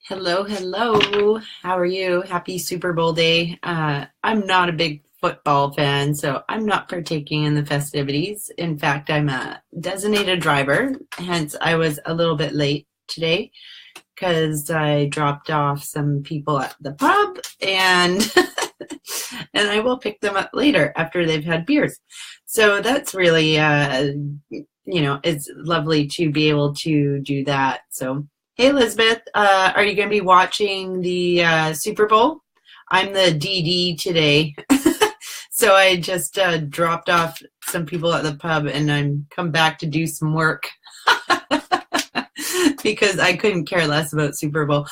Hello, hello. How are you? Happy Super Bowl day. I'm not a big football fan, so I'm not partaking in the festivities. In fact, I'm a designated driver, hence I was a little bit late today because I dropped off some people at the pub and and I will pick them up later after they've had beers. So that's really it's lovely to be able to do that. So hey, Elizabeth, are you going to be watching the Super Bowl? I'm the DD today. So I just dropped off some people at the pub and I'm come back to do some work because I couldn't care less about Super Bowl.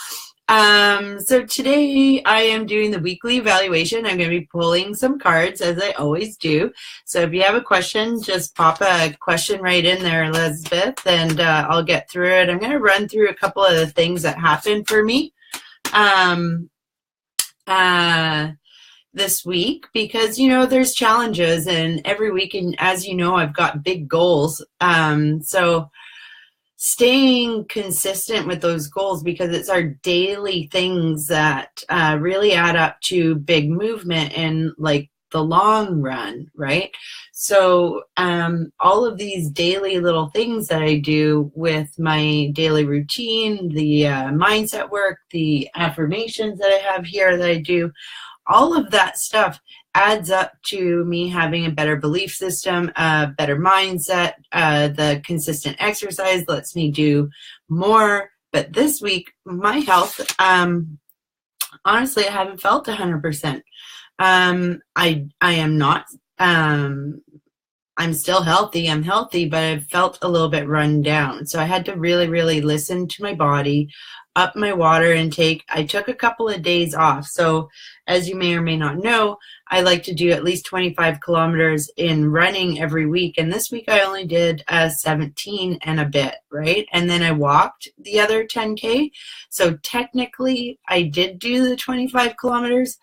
So today I am doing the weekly evaluation. I'm going to be pulling some cards as I always do. So if you have a question, just pop a question right in there, Elizabeth, and I'll get through it. I'm going to run through a couple of the things that happened for me this week because, there's challenges and every week, and as you know, I've got big goals. So staying consistent with those goals, because it's our daily things that really add up to big movement in like the long run, right? So all of these daily little things that I do with my daily routine, the mindset work, the affirmations that I have here that I do, all of that stuff adds up to me having a better belief system, a better mindset. The consistent exercise lets me do more. But this week, my health, honestly, I haven't felt 100%. I am not. I'm still healthy. I'm healthy, but I've felt a little bit run down. So I had to really, really listen to my body, up my water intake. I took a couple of days off. So as you may or may not know, I like to do at least 25 kilometers in running every week. And this week I only did 17 and a bit, right? And then I walked the other 10K. So technically I did do the 25 kilometers,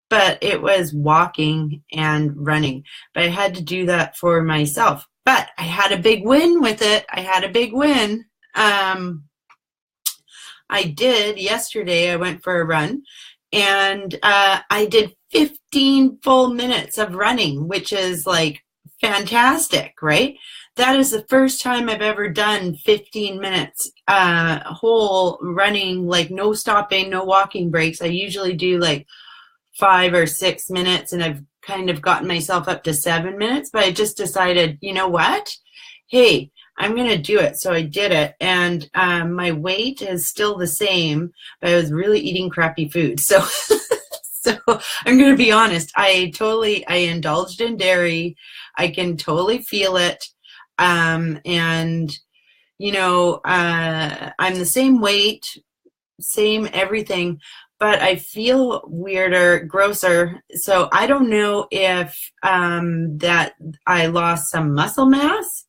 but it was walking and running. But I had to do that for myself. But I had a big win with it. I had a big win. I did yesterday. I went for a run and I did 15 full minutes of running, which is like fantastic, right? That is the first time I've ever done 15 minutes whole running, like no stopping, no walking breaks. I usually do like 5 or 6 minutes, and I've kind of gotten myself up to 7 minutes, but I just decided, you know what? Hey, I'm going to do it. So I did it. And my weight is still the same, but I was really eating crappy food. So, so I'm going to be honest. I indulged in dairy. I can totally feel it. And, I'm the same weight, same everything, but I feel weirder, grosser. So I don't know if that I lost some muscle mass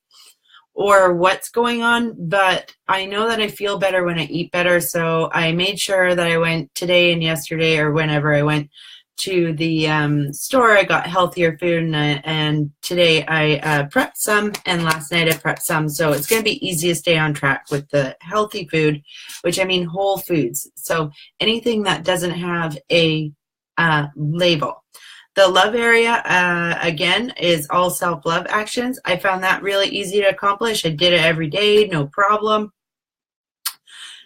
or what's going on, but I know that I feel better when I eat better. So I made sure that I went today and yesterday, or whenever I went to the store, I got healthier food, and today I prepped some, and last night I prepped some. So it's going to be easy to stay on track with the healthy food, which I mean whole foods. So anything that doesn't have a label. The love area, again, is all self-love actions. I found that really easy to accomplish. I did it every day, no problem.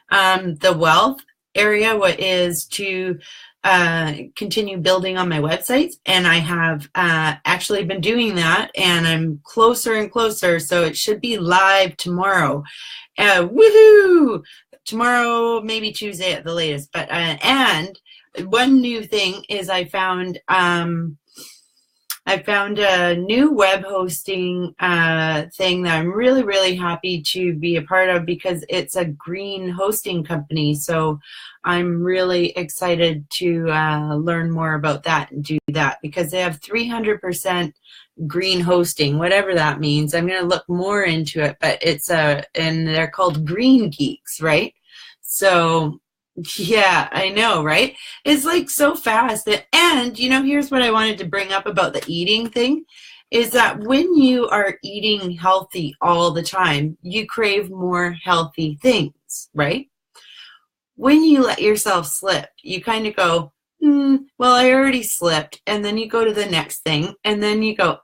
The wealth area, what is to continue building on my websites, and I have actually been doing that, and I'm closer and closer, so it should be live tomorrow. Woohoo! Tomorrow, maybe Tuesday at the latest. But and one new thing is I found a new web hosting thing that I'm really, really happy to be a part of, because it's a green hosting company. So I'm really excited to learn more about that and do that, because they have 300% green hosting, whatever that means. I'm going to look more into it, but it's and they're called Green Geeks, right? So yeah, I know, right? It's like so fast. And, here's what I wanted to bring up about the eating thing, is that when you are eating healthy all the time, you crave more healthy things, right? when you let yourself slip, you kind of go, well, I already slipped. And then you go to the next thing. And then you go,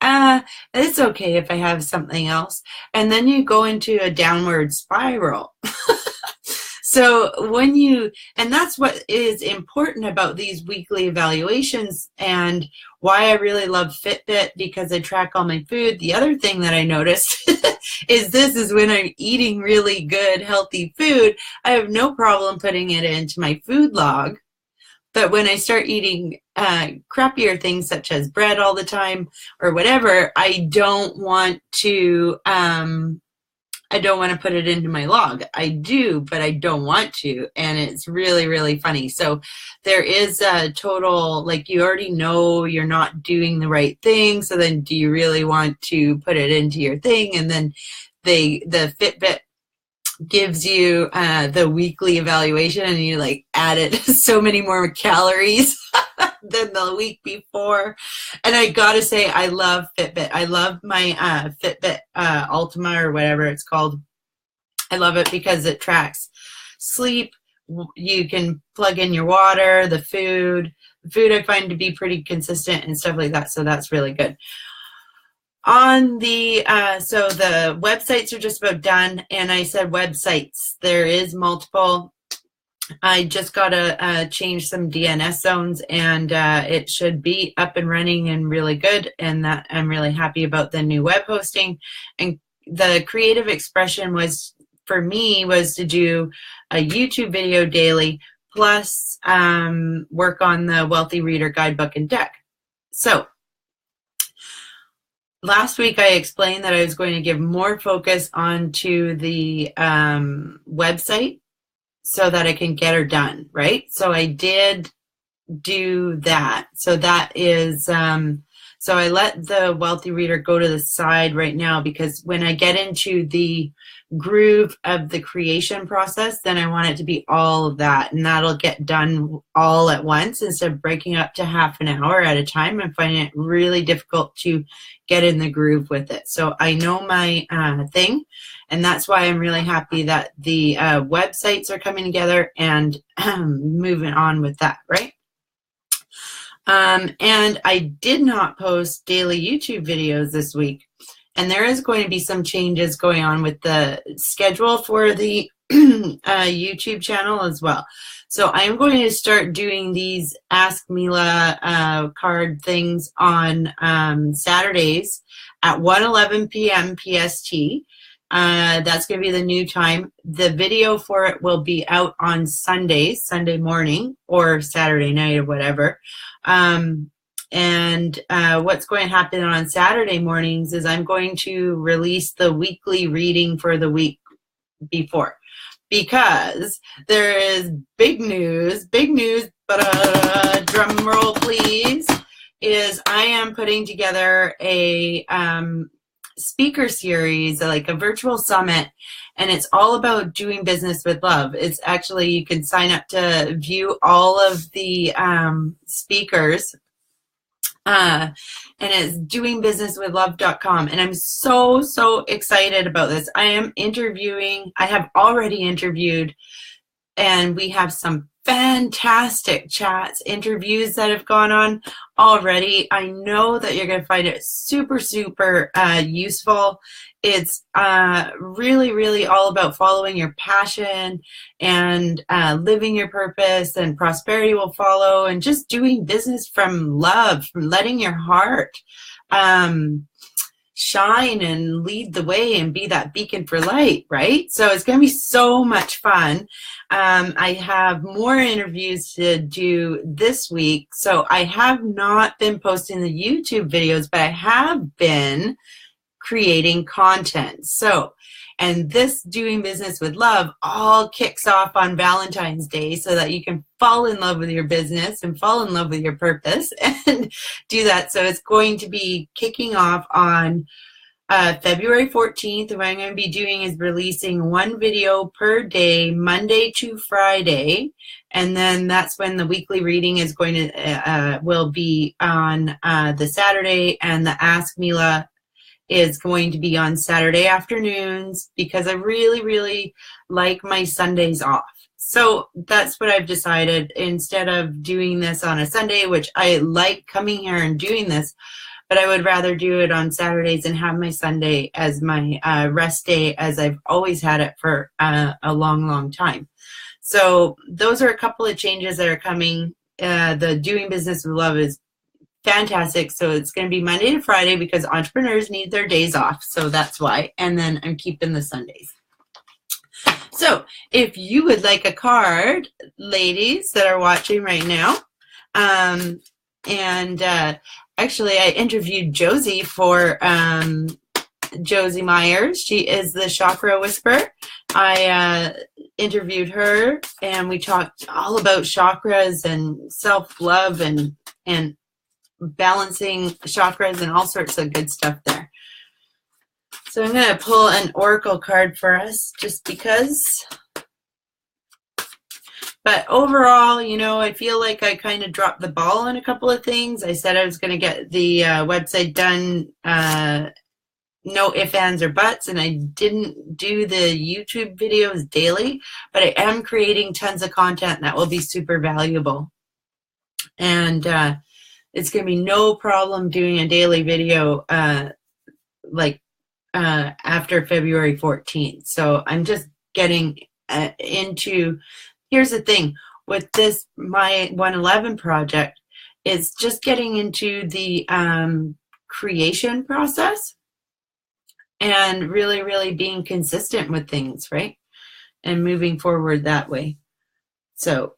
it's okay if I have something else. And then you go into a downward spiral. So and that's what is important about these weekly evaluations and why I really love Fitbit, because I track all my food. The other thing that I noticed is when I'm eating really good, healthy food, I have no problem putting it into my food log. But when I start eating crappier things such as bread all the time or whatever, I don't want to put it into my log. I do, but I don't want to. And it's really, really funny. So there is a total, like, you already know you're not doing the right thing. So then do you really want to put it into your thing? And then the Fitbit gives you the weekly evaluation, and you like added so many more calories than the week before. And I gotta say, I love Fitbit. I love my Fitbit Ultima or whatever it's called. I love it because it tracks sleep. You can plug in your water, the food. The food I find to be pretty consistent and stuff like that. So that's really good. On the so the websites are just about done, and I said websites. There is multiple. I just got to change some DNS zones, and it should be up and running and really good, and that I'm really happy about the new web hosting. And the creative expression was, for me, was to do a YouTube video daily, plus work on the Wealthy Reader Guidebook and deck. So last week I explained that I was going to give more focus onto the website so that I can get her done, right? So I did do that. So that is, so I let the Wealthy Reader go to the side right now, because when I get into the groove of the creation process, then I want it to be all of that, and that'll get done all at once instead of breaking up to half an hour at a time. I'm finding it really difficult to get in the groove with it. So I know my thing, and that's why I'm really happy that the websites are coming together and moving on with that, right? And I did not post daily YouTube videos this week. And there is going to be some changes going on with the schedule for the YouTube channel as well. So I'm going to start doing these Ask Mila card things on Saturdays at 1:11 p.m. PST. That's going to be the new time. The video for it will be out on Sundays, Sunday morning or Saturday night or whatever. And what's going to happen on Saturday mornings is I'm going to release the weekly reading for the week before, because there is big news, but drum roll please, is I am putting together a speaker series, like a virtual summit, and it's all about doing business with love. It's actually, you can sign up to view all of the speakers. And it's doingbusinesswithlove.com. And I'm so, so excited about this. I am interviewing, I have already interviewed, and we have some fantastic chats, interviews that have gone on already. I know that you're going to find it super, super useful. It's really, really all about following your passion and living your purpose, and prosperity will follow, and just doing business from love, from letting your heart shine and lead the way and be that beacon for light, right? So it's going to be so much fun. I have more interviews to do this week. So I have not been posting the YouTube videos, but I have been creating content. So, and this Doing Business with Love all kicks off on Valentine's Day, so that you can fall in love with your business and fall in love with your purpose and do that. So it's going to be kicking off on February 14th. What I'm going to be doing is releasing one video per day, Monday to Friday. And then that's when the weekly reading is going to, will be on the Saturday, and the Ask Mila is going to be on Saturday afternoons because I really, really like my Sundays off. So that's what I've decided. Instead of doing this on a Sunday, which I like coming here and doing this, but I would rather do it on Saturdays and have my Sunday as my rest day, as I've always had it for a long, long time. So those are a couple of changes that are coming. The Doing Business with Love is fantastic. So it's going to be Monday to Friday because entrepreneurs need their days off. So that's why. And then I'm keeping the Sundays. So if you would like a card, ladies that are watching right now, actually I interviewed Josie for Josie Myers. She is the Chakra Whisperer. I interviewed her and we talked all about chakras and self-love and balancing chakras and all sorts of good stuff there. So I'm going to pull an oracle card for us just because. But overall, you know, I feel like I kind of dropped the ball on a couple of things. I said I was going to get the website done, no ifs, ands, or buts, and I didn't do the YouTube videos daily, but I am creating tons of content that will be super valuable. And it's going to be no problem doing a daily video after February 14th. So I'm just getting into, here's the thing with this, my 111 project, is just getting into the creation process and really, really being consistent with things, right? And moving forward that way. So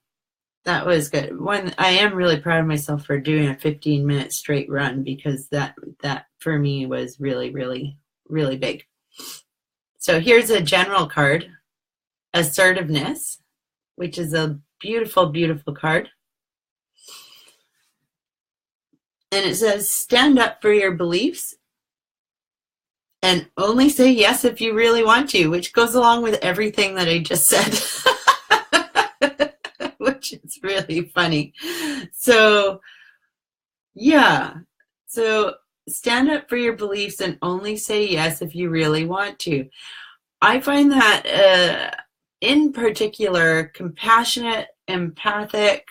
that was good. I am really proud of myself for doing a 15-minute straight run because that for me was really, really, really big. So here's a general card, Assertiveness, which is a beautiful, beautiful card. And it says, stand up for your beliefs and only say yes if you really want to, which goes along with everything that I just said, which is really funny. So, yeah. So stand up for your beliefs and only say yes if you really want to. I find that in particular, compassionate, empathic,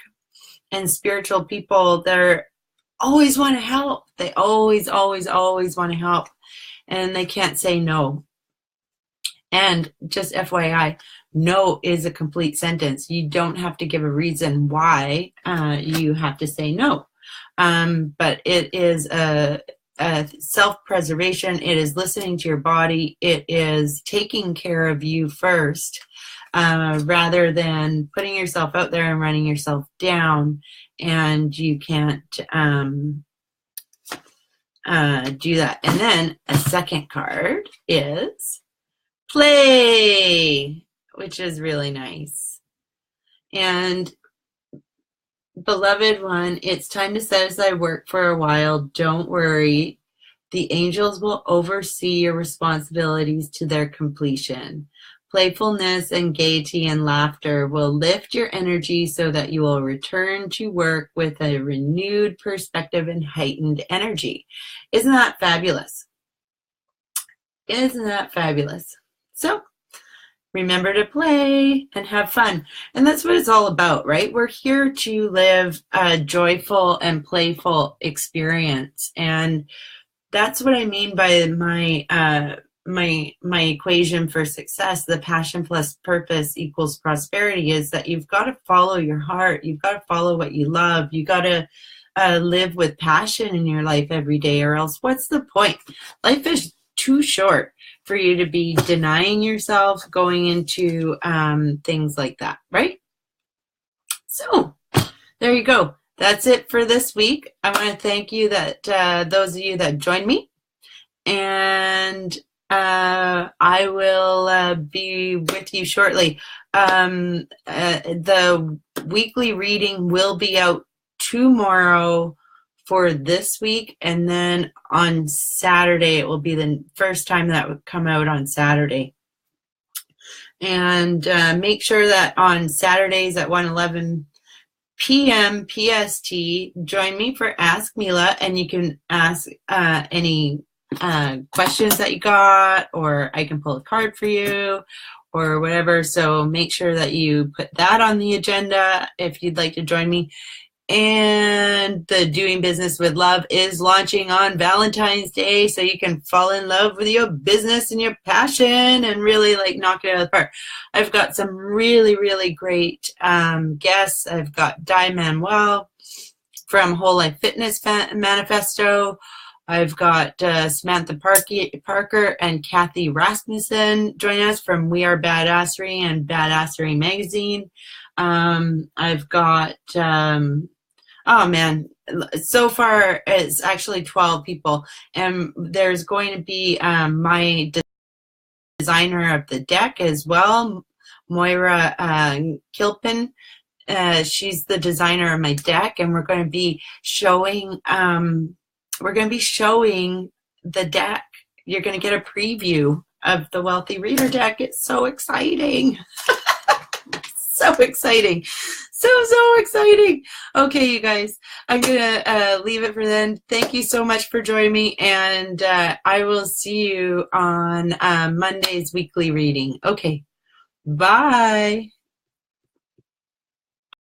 and spiritual people, they're always want to help. They always, always, always want to help. And they can't say no. And just FYI, no is a complete sentence. You don't have to give a reason why you have to say no. But it is a self-preservation. It is listening to your body. It is taking care of you first, rather than putting yourself out there and running yourself down. And you can't do that. And then a second card is Play, which is really nice. And beloved one, it's time to set aside work for a while. Don't worry. The angels will oversee your responsibilities to their completion. Playfulness and gaiety and laughter will lift your energy so that you will return to work with a renewed perspective and heightened energy. Isn't that fabulous? Isn't that fabulous? So remember to play and have fun. And that's what it's all about, right? We're here to live a joyful and playful experience. And that's what I mean by my equation for success. The passion plus purpose equals prosperity is that you've got to follow your heart. You've got to follow what you love. You got to live with passion in your life every day, or else what's the point? Life is too short for you to be denying yourself going into things like that, right? So there you go. That's it for this week. I want to thank you that those of you that joined me, and I will be with you shortly. The weekly reading will be out tomorrow for this week, and then on Saturday it will be the first time that would come out on Saturday. And make sure that on Saturdays at 1:11 p.m. PST, join me for Ask Mila, and you can ask any questions that you got, or I can pull a card for you or whatever. So make sure that you put that on the agenda if you'd like to join me. And the Doing Business with Love is launching on Valentine's Day, so you can fall in love with your business and your passion and really like knock it out of the park. I've got some really, really great guests. I've got Di Manuel from Whole Life Fitness Manifesto. I've got Samantha Parker and Kathy Rasmussen joining us from We Are Badassery and Badassery Magazine. I've got, oh man, so far it's actually 12 people. And there's going to be my designer of the deck as well, Moira Kilpin. She's the designer of my deck, and we're going to be showing the deck. You're going to get a preview of the Wealthy Reader deck. It's so exciting. So exciting. So exciting. Okay, you guys, I'm going to leave it for then. Thank you so much for joining me, and I will see you on Monday's weekly reading. Okay, bye.